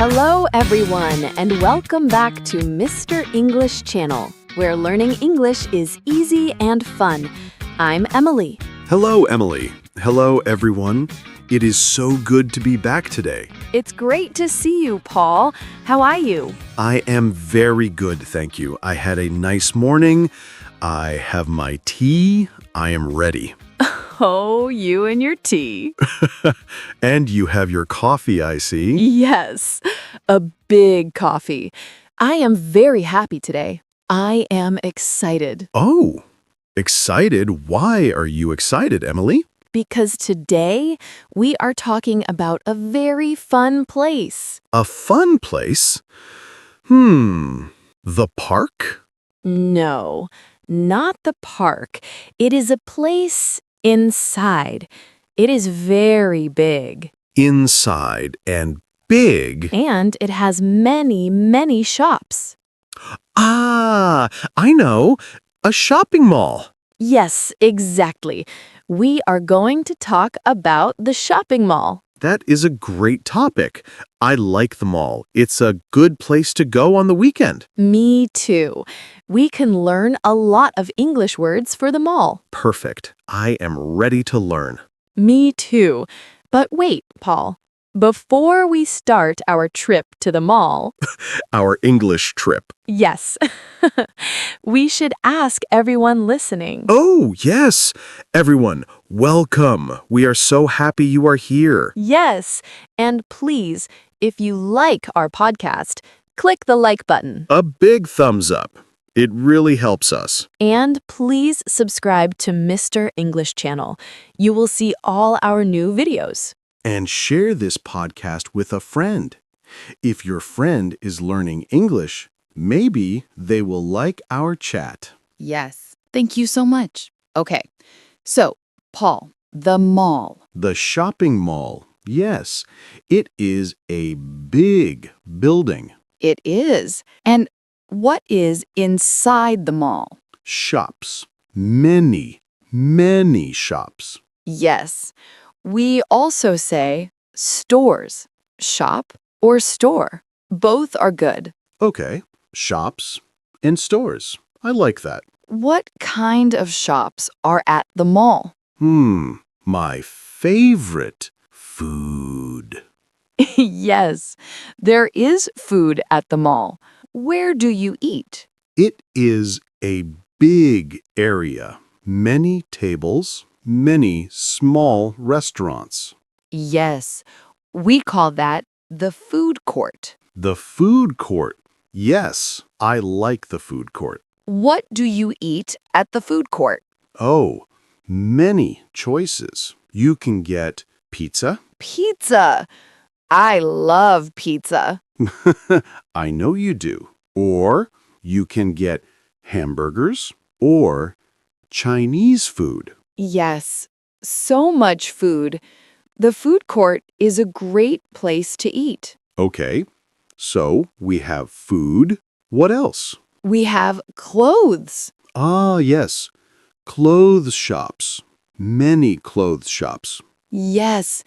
Hello, everyone, and welcome back to Mr. English Channel, where learning English is easy and fun. I'm Emily. Hello, Emily. Hello, everyone. It is so good to be back today. It's great to see you, Paul. How are you? I am very good, thank you. I had a nice morning. I have my tea. I am ready. Oh, you and your tea. And you have your coffee, I see. Yes, a big coffee. I am very happy today. I am excited Oh, excited? Why are you excited, Emily? because today we are talking about a very fun place. A fun place? The park? No, not the park. It is a place inside. It is very big. Inside and big. And it has many, many shops. Ah, I know. A shopping mall. Yes, exactly. We are going to talk about the shopping mall. That is a great topic. I like the mall. It's a good place to go on the weekend. Me too. We can learn a lot of English words for the mall. Perfect. I am ready to learn. Me too. But wait, Paul. Before we start our trip to the mall, Our English trip. yes, we should ask everyone listening. Oh, yes. Everyone, welcome. We are so happy you are here. Yes, and please, if you like our podcast, click the like button. A big thumbs up. It really helps us. And please subscribe to Mr. English Channel. You will see all our new videos. And share this podcast with a friend. If your friend is learning English, maybe they will like our chat. Yes. Thank you so much. Okay. So, Paul, the mall. The shopping mall. Yes, it is a big building. It is. And what is inside the mall? Shops. Many, many shops. Yes. We also say stores, shop or store. Both are good. Okay, shops and stores. I like that. What kind of shops are at the mall? My favorite food. Yes, there is food at the mall. Where do you eat? It is a big area. Many tables, many small restaurants. Yes, we call that the food court. The food court. Yes, I like the food court. What do you eat at the food court? Oh, many choices. You can get pizza. Pizza. I love pizza. I know you do. Or you can get hamburgers or Chinese food. Yes, so much food. The food court is a great place to eat. Okay, so we have food. What else? We have clothes. Ah, yes, clothes shops. Many clothes shops. Yes,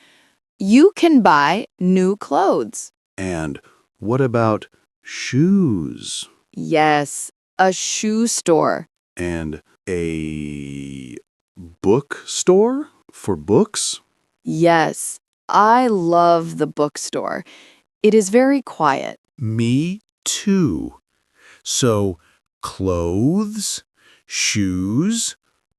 you can buy new clothes. And what about shoes? Yes, a shoe store. And a bookstore for books? Yes, I love the bookstore. It is very quiet. Me too. So, clothes, shoes,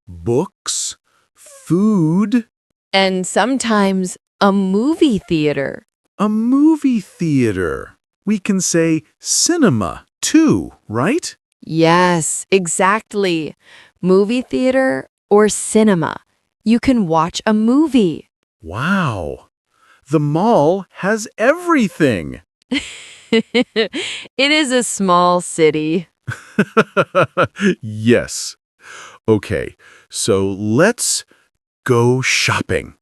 books, food, And sometimes a movie theater. a movie theater. We can say cinema too, right? Yes, exactly. Movie theater or cinema. You can watch a movie. Wow. The mall has everything. It is a small city. Yes. Okay, so let's go shopping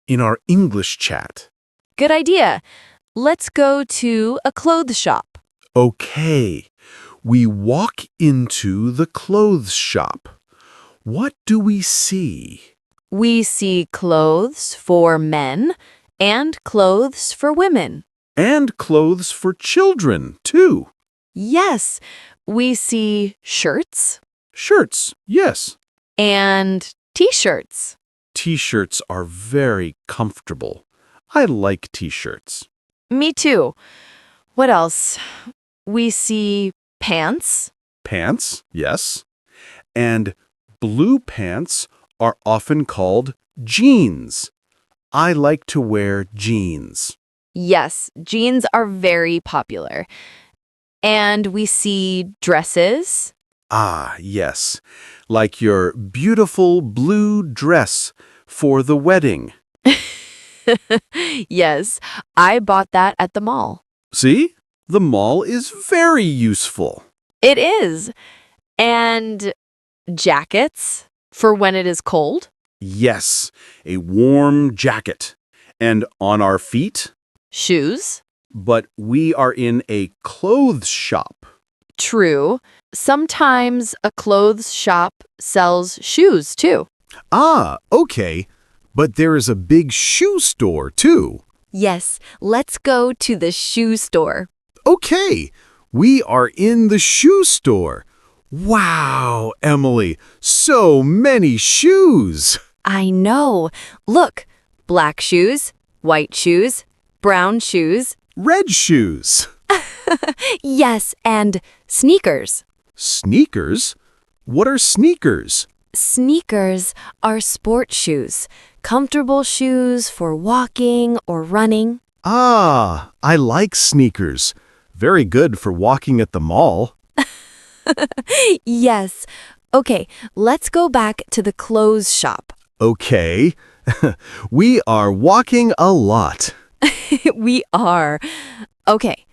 in our English chat. Good idea. Let's go to a clothes shop. Okay, we walk into the clothes shop. What do we see? We see clothes for men and clothes for women. And clothes for children, too. Yes, we see shirts Shirts, yes. and t-shirts. T-shirts are very comfortable. I like t-shirts. Me too. What else? We see pants. Pants, yes. And blue pants are often called jeans. I like to wear jeans. Yes, jeans are very popular. And we see dresses. Ah, yes. Like your beautiful blue dress for the wedding. Yes, I bought that at the mall. See? The mall is very useful. It is. And jackets for when it is cold. Yes, a warm jacket. And on our feet? Shoes. But we are in a clothes shop. True. Sometimes a clothes shop sells shoes too. Ah, okay. But there is a big shoe store, too. Yes, let's go to the shoe store. Okay, we are in the shoe store. Wow, Emily, so many shoes. I know. Look, black shoes, white shoes, brown shoes. Red shoes. Yes, and sneakers. Sneakers? What are sneakers? Sneakers are sport shoes, comfortable shoes for walking or running. Ah, I like sneakers. Very good for walking at the mall. Yes. Okay, let's go back to the clothes shop. Okay. We are walking a lot. We are. Okay,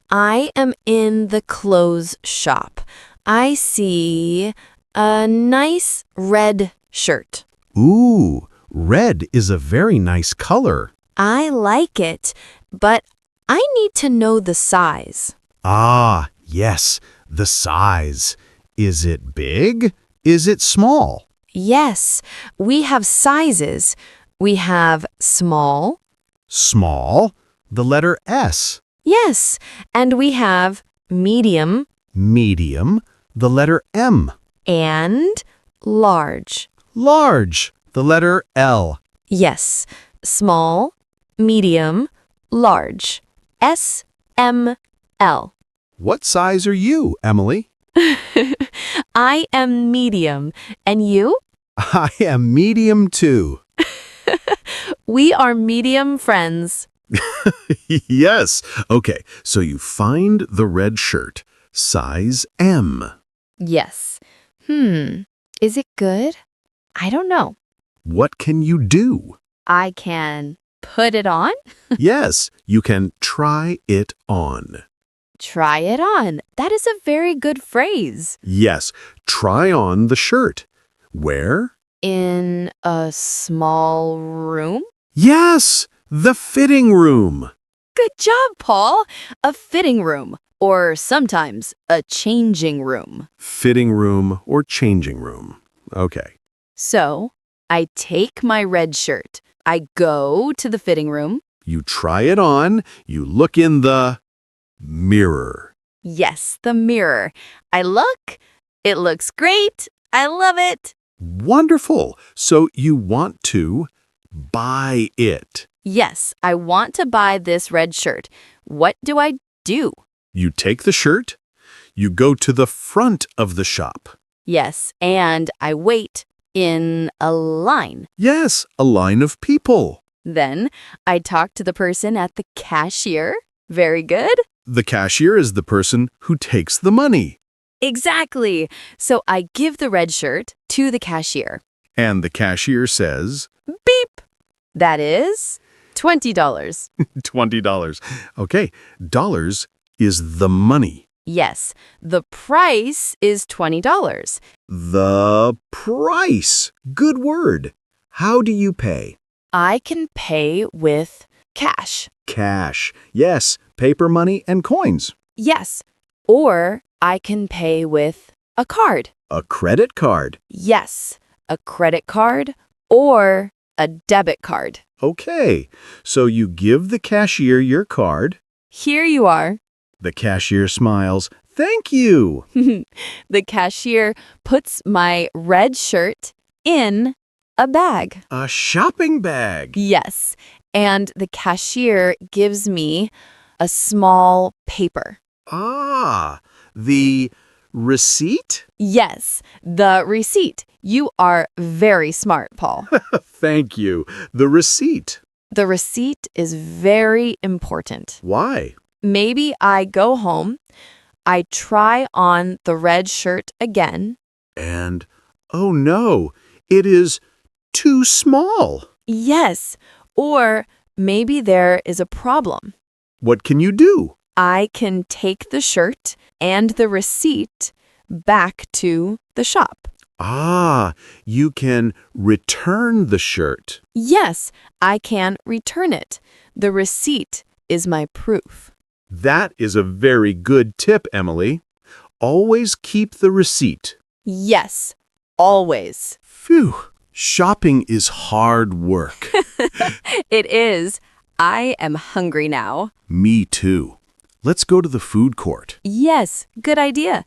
I am in the clothes shop. I see a nice red shirt. Ooh, red is a very nice color. I like it, but I need to know the size. Ah, yes, the size. Is it big? Is it small? Yes, we have sizes. We have small. Small, the letter S. Yes, and we have medium Medium, the letter M. and large. Large, the letter L. Yes, small, medium, large. S, M, L. What size are you, Emily? I am medium. And you? I am medium too. We are medium friends. Yes. Okay, so you find the red shirt, size M. Yes. Is it good? I don't know. What can you do? I can put it on? Yes, you can try it on. Try it on. That is a very good phrase. Yes, try on the shirt. Where? In a small room? Yes, the fitting room. Good job, Paul. A fitting room, or sometimes a changing room. Fitting room or changing room. Okay. So, I take my red shirt. I go to the fitting room. You try it on, you look in the mirror. Yes, the mirror. I look. It looks great. I love it. Wonderful. So you want to buy it. Yes, I want to buy this red shirt. What do I do? You take the shirt, you go to the front of the shop. Yes, and I wait in a line. Yes, a line of people. Then I talk to the person at the cashier. Very good. The cashier is the person who takes the money. Exactly. So I give the red shirt to the cashier. And the cashier says, Beep. That is $20. $20. Okay, dollars is the money. Yes, the price is $20. The price. Good word. How do you pay? I can pay with cash. Cash. Yes, paper money and coins. Yes. Or I can pay with a card. A credit card. Yes, a credit card or a debit card. Okay, so you give the cashier your card. here you are. The cashier smiles. Thank you. The cashier puts my red shirt in a bag. A shopping bag. Yes, and the cashier gives me a small paper. Ah, the receipt? Yes, the receipt. You are very smart, Paul. Thank you. The receipt. The receipt is very important. Why? Maybe I go home, I try on the red shirt again. And, oh no, it is too small. Yes, or maybe there is a problem. What can you do? I can take the shirt and the receipt back to the shop. Ah, you can return the shirt. Yes, I can return it. The receipt is my proof. That is a very good tip, Emily. Always keep the receipt. Yes, always. Phew, shopping is hard work. It is. I am hungry now. Me too. Let's go to the food court. Yes, good idea.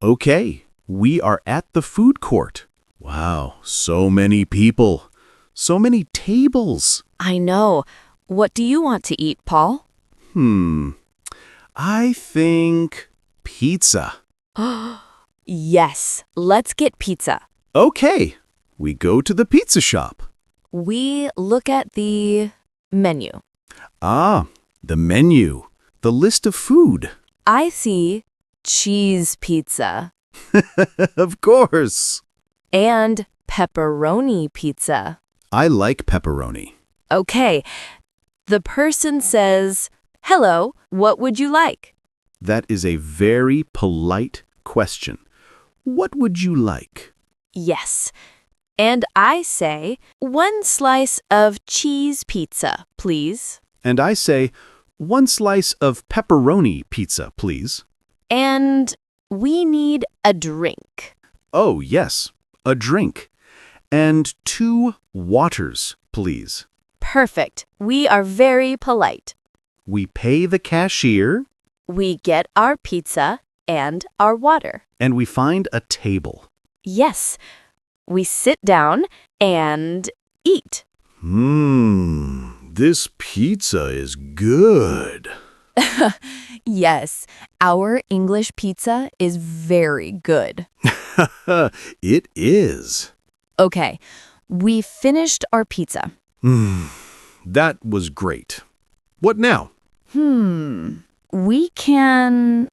Okay, we are at the food court. Wow, so many people. So many tables. I know. What do you want to eat, Paul? I think pizza. Yes, let's get pizza. Okay, we go to the pizza shop. We look at the menu. Ah, the menu. The list of food. I see cheese pizza Of course. and pepperoni pizza. I like pepperoni. Okay, the person says, "Hello, what would you like?" That is a very polite question. What would you like? Yes. And I say, "1 slice of cheese pizza, please." And I say, 1 slice of pepperoni pizza, please. And we need a drink. Oh, yes, a drink. And 2 waters, please. Perfect. We are very polite. We pay the cashier, We get our pizza and our water. and we find a table. Yes. We sit down and eat. This pizza is good. Yes, our English pizza is very good. It is. Okay, we finished our pizza. That was great. What now? We can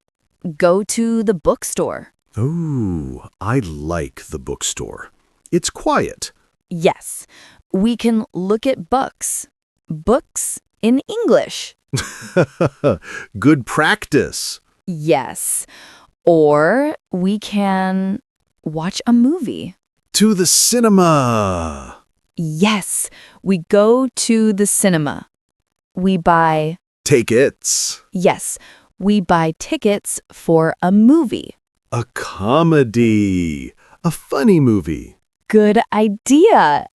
go to the bookstore. Oh, I like the bookstore. It's quiet. Yes, we can look at books. Books in English. Good practice. Yes. Or we can watch a movie. To the cinema. Yes, we go to the cinema. We buy, Tickets. yes, we buy tickets for a movie. A comedy. A funny movie. Good idea.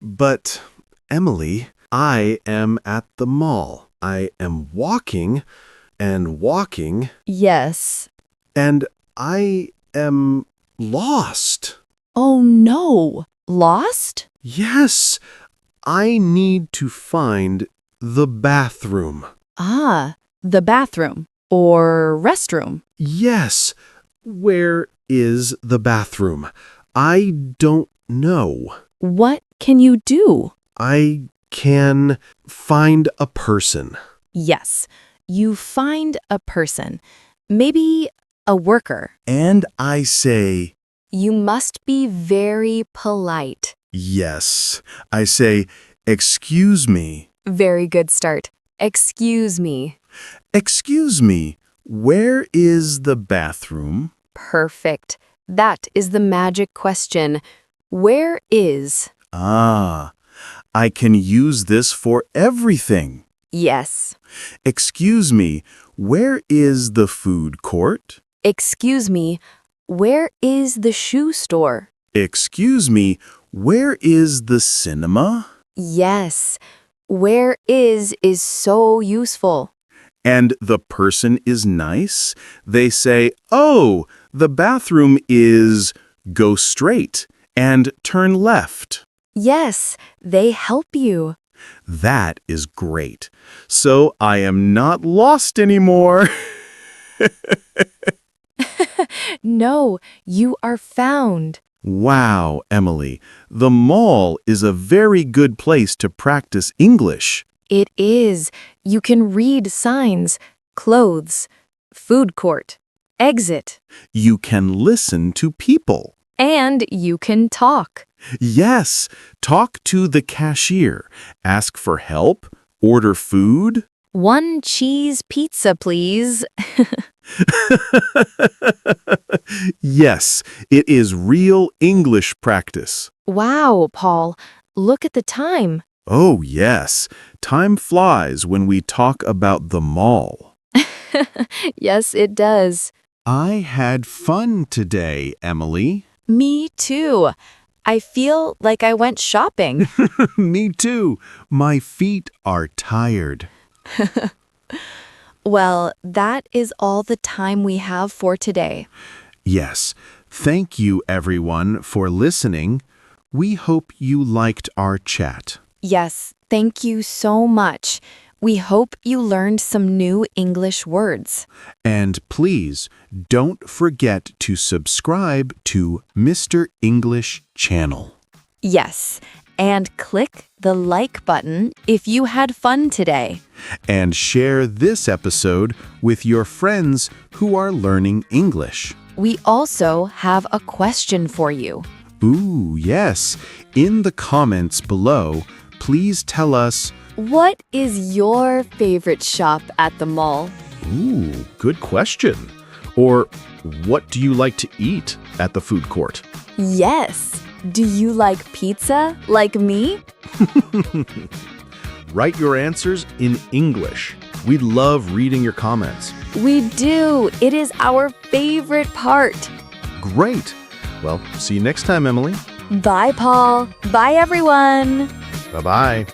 But, Emily, I am at the mall. I am walking and walking, Yes. and I am lost. Oh no. Lost? Yes, I need to find the bathroom. Ah, the bathroom or restroom. Yes, where is the bathroom? I don't know. What can you do? I can find a person. Yes, you find a person, maybe a worker. And I say, You must be very polite. yes. I say, excuse me. Very good start. Excuse me. Excuse me, where is the bathroom? Perfect. That is the magic question. Where is? Ah, I can use this for everything. Yes. Excuse me, where is the food court? Excuse me, where is the shoe store? Excuse me, where is the cinema? Yes. Where is so useful. And the person is nice. They say, oh, the bathroom is go straight and turn left. Yes, they help you. That is great. So I am not lost anymore. No, you are found. Wow, Emily, the mall is a very good place to practice English. It is. You can read signs, clothes, food court, exit, You can listen to people. and you can talk. Yes, talk to the cashier, ask for help, order food. 1 cheese pizza, please. Yes, it is real English practice. Wow, Paul, look at the time. Oh, yes, time flies when we talk about the mall. Yes, it does. I had fun today, Emily. Me too. I feel like I went shopping. Me too. My feet are tired. Well, that is all the time we have for today. Yes, thank you everyone for listening. We hope you liked our chat. Yes, thank you so much. We hope you learned some new English words. And please don't forget to subscribe to Mr. English Channel. Yes, and click the like button if you had fun today. And share this episode with your friends who are learning English. We also have a question for you. Ooh, yes. In the comments below, please tell us. What is your favorite shop at the mall? Ooh, good question. Or what do you like to eat at the food court? Yes. Do you like pizza like me? Write your answers in English. We love reading your comments. We do. It is our favorite part. Great. Well, see you next time, Emily. Bye, Paul. Bye, everyone. Bye-bye.